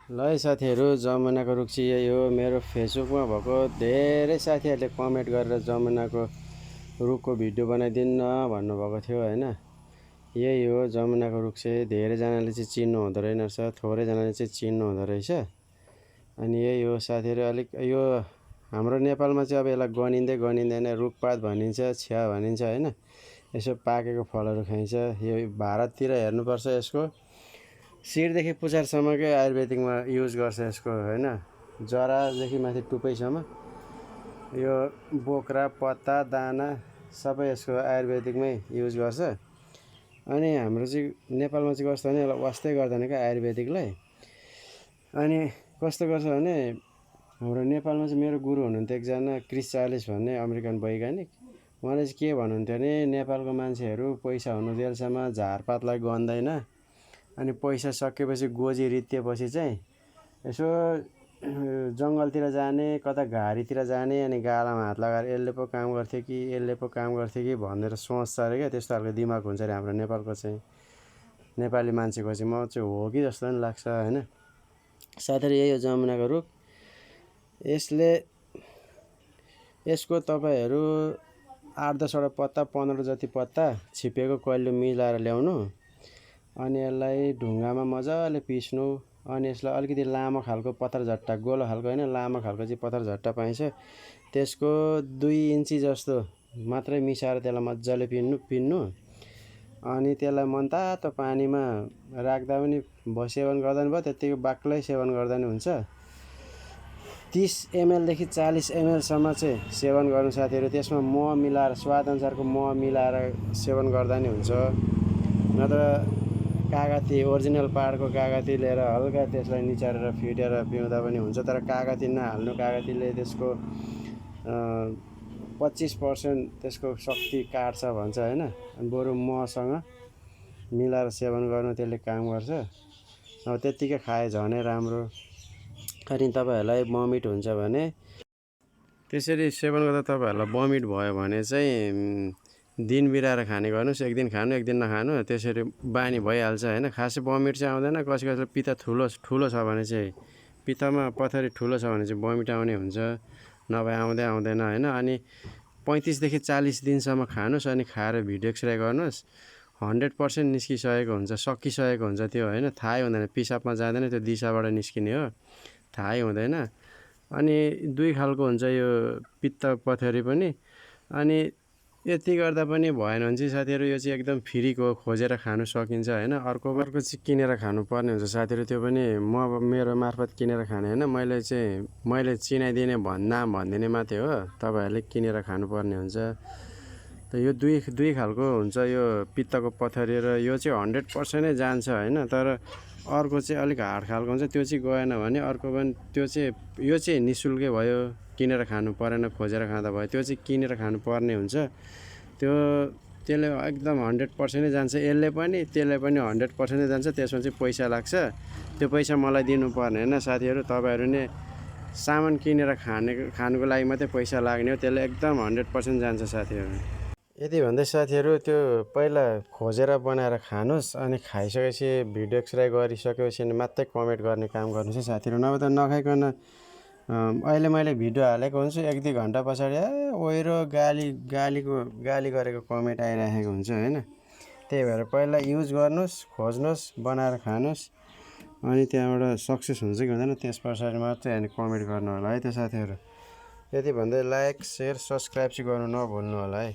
ल है साथीहरू, जमुनाको रुख चाहिँ यही हो। मेरो फेसबुकमा भएको धेरै साथीहरूले कमेन्ट गरेर जमुनाको रुखको भिडियो बनाइदिन्न भन्नुभएको थियो होइन। यही हो जमुनाको रुख चाहिँ। धेरैजनाले चाहिँ चिन्नु हुँदो रहेन रहेछ, थोरैजनाले चाहिँ चिन्नु हुँदो रहेछ। अनि यही हो साथीहरू। अलिक यो हाम्रो नेपालमा चाहिँ अब यसलाई गनिँदै गनिँदैन, रुखपात भनिन्छ, छ्या भनिन्छ होइन। यसो पाकेको फलहरू खाइन्छ। यो भारततिर हेर्नुपर्छ, यसको शिरदेखि पुच्छारसम्मकै आयुर्वेदिकमा युज गर्छ यसको होइन। जरादेखि माथि टुप्पैसम्म यो बोक्रा, पत्ता, दाना सबै यसको आयुर्वेदिकमै युज गर्छ। अनि हाम्रो चाहिँ नेपालमा चाहिँ कस्तो भने यसलाई वास्तै गर्दैन क्या आयुर्वेदिकलाई। अनि कस्तो गर्छ भने हाम्रो नेपालमा चाहिँ मेरो गुरु हुनुहुन्थ्यो एकजना क्रिस चार्ल्स भन्ने अमेरिकन वैज्ञानिक। उहाँले चाहिँ के भन्नुहुन्थ्यो भने नेपालको मान्छेहरू पैसा हुनुन्जेलसम्म झारपातलाई गन्दैन, अनि पैसा सकेपछि गोजी रित्तेपछि चाहिँ यसो जङ्गलतिर जाने, कता घारीतिर जाने, अनि गालामा हात लगाएर यसले पो काम गर्थ्यो कि यसले पो काम गर्थ्यो कि भनेर सोच्छ अरे क्या। त्यस्तो खालको दिमाग हुन्छ अरे हाम्रो नेपालको चाहिँ, नेपाली मान्छेको चाहिँ। म चाहिँ हो कि जस्तो पनि लाग्छ होइन। साथीहरू यही हो जमुनाको रुख। यसको तपाईँहरू 8-10वटा पत्ता, 15 जति पत्ता छिपेको कहिले मिलाएर ल्याउनु। अनि यसलाई ढुङ्गामा मजाले पिस्नु। अनि यसलाई अलिकति लामो खालको पत्थरझट्टा, गोलो खालको होइन, लामो खालको चाहिँ पत्थरझट्टा पाइन्छ, त्यसको 2 इन्ची जस्तो मात्रै मिसाएर त्यसलाई मजाले पिन्नु। अनि त्यसलाई मनतातो पानीमा राख्दा पनि सेवन गर्दा पनि भयो, त्यत्तिकै बाक्लै सेवन गर्दा पनि हुन्छ। 30 ml देखि 40 ml सम्म चाहिँ सेवन गर्नु साथीहरू। त्यसमा मह मिलाएर, स्वादअनुसारको मह मिलाएर सेवन गर्दा नि हुन्छ। नत्र कागती, ओरिजिनल पाहाडको कागती लिएर हल्का त्यसलाई निचारेर फिटेर पिउँदा पनि हुन्छ। तर कागती नहाल्नु, कागतीले त्यसको 25% त्यसको शक्ति काट्छ भन्छ होइन। अनि बरु महसँग मिलाएर सेवन गर्नु, त्यसले काम गर्छ। अब त्यत्तिकै खाए झनै राम्रो। अनि तपाईँहरूलाई बमिट हुन्छ भने, त्यसरी सेवन गर्दा तपाईँहरूलाई बमिट भयो भने चाहिँ दिन बिराएर खाने गर्नुहोस्। एक दिन खानु, एक दिन नखानु, त्यसरी बानी भइहाल्छ होइन। खासै बमिट चाहिँ आउँदैन। कसैले पित्त ठुलो छ भने चाहिँ, पित्तमा पथरी ठुलो छ भने चाहिँ बमिट आउने हुन्छ, नभए आउँदैन होइन। अनि 35 देखि 40 दिनसम्म खानुहोस्। अनि खाएर भिडियो एक्सरे गर्नुहोस्। 100% निस्किसकेको हुन्छ, सकिसकेको हुन्छ त्यो होइन। थाहै हुँदैन, पिसाबमा जाँदैन, त्यो दिसाबाट निस्किने हो, थाहै हुँदैन। अनि 2 खालको हुन्छ यो पित्त पथरी पनि। अनि यति गर्दा पनि भएन भने चाहिँ साथीहरू यो चाहिँ एकदम फ्रीको खोजेर खानु सकिन्छ होइन। अर्को चाहिँ किनेर खानुपर्ने हुन्छ साथीहरू। त्यो पनि मेरो मार्फत किनेर खाने होइन। मैले चिनाइदिने नाम भनिदिने मात्रै हो, तपाईँहरूले किनेर खानुपर्ने हुन्छ। त यो दुई खालको हुन्छ यो पित्तको पथरी, र यो चाहिँ 100% नै जान्छ होइन। तर अर्को चाहिँ अलिक हार्ड खालको हुन्छ, त्यो चाहिँ गएन भने अर्को पनि यो चाहिँ निःशुल्कै भयो, किनेर खानु परेन, खोजेर खाँदा भयो। त्यो चाहिँ किनेर खानु पर्ने हुन्छ। त्यसले एकदम 100% नै जान्छ। त्यसले पनि 100% नै जान्छ। त्यसमा चाहिँ पैसा लाग्छ। त्यो पैसा मलाई दिनुपर्ने होइन साथीहरू। तपाईँहरू नै सामान किनेर खानुको लागि मात्रै पैसा लाग्ने हो। त्यसले एकदम 100% जान्छ साथीहरू। यति भन्दै साथीहरू, त्यो पहिला खोजेर बनाएर खानुहोस्। अनि खाइसकेपछि भिडियो एक्सरे गरिसकेपछि मात्रै कमेन्ट गर्ने काम गर्नुहोस् है साथीहरू। नभए त नखाइकन अहिले मैले भिडियो हालेको हुन्छु, 1-2 घन्टा पछाडि ओहिरो गाली गरेको कमेन्ट आइरहेको हुन्छ होइन। त्यही भएर पहिला युज गर्नुहोस्, खोज्नुहोस्, बनाएर खानुहोस्। अनि त्यहाँबाट सक्सेस हुन्छ कि हुँदैन त्यस पछाडि मात्रै अनि कमेन्ट गर्नु होला है त साथीहरू। यति भन्दै लाइक, सेयर, सब्सक्राइब चाहिँ गर्नु नभुल्नु होला है।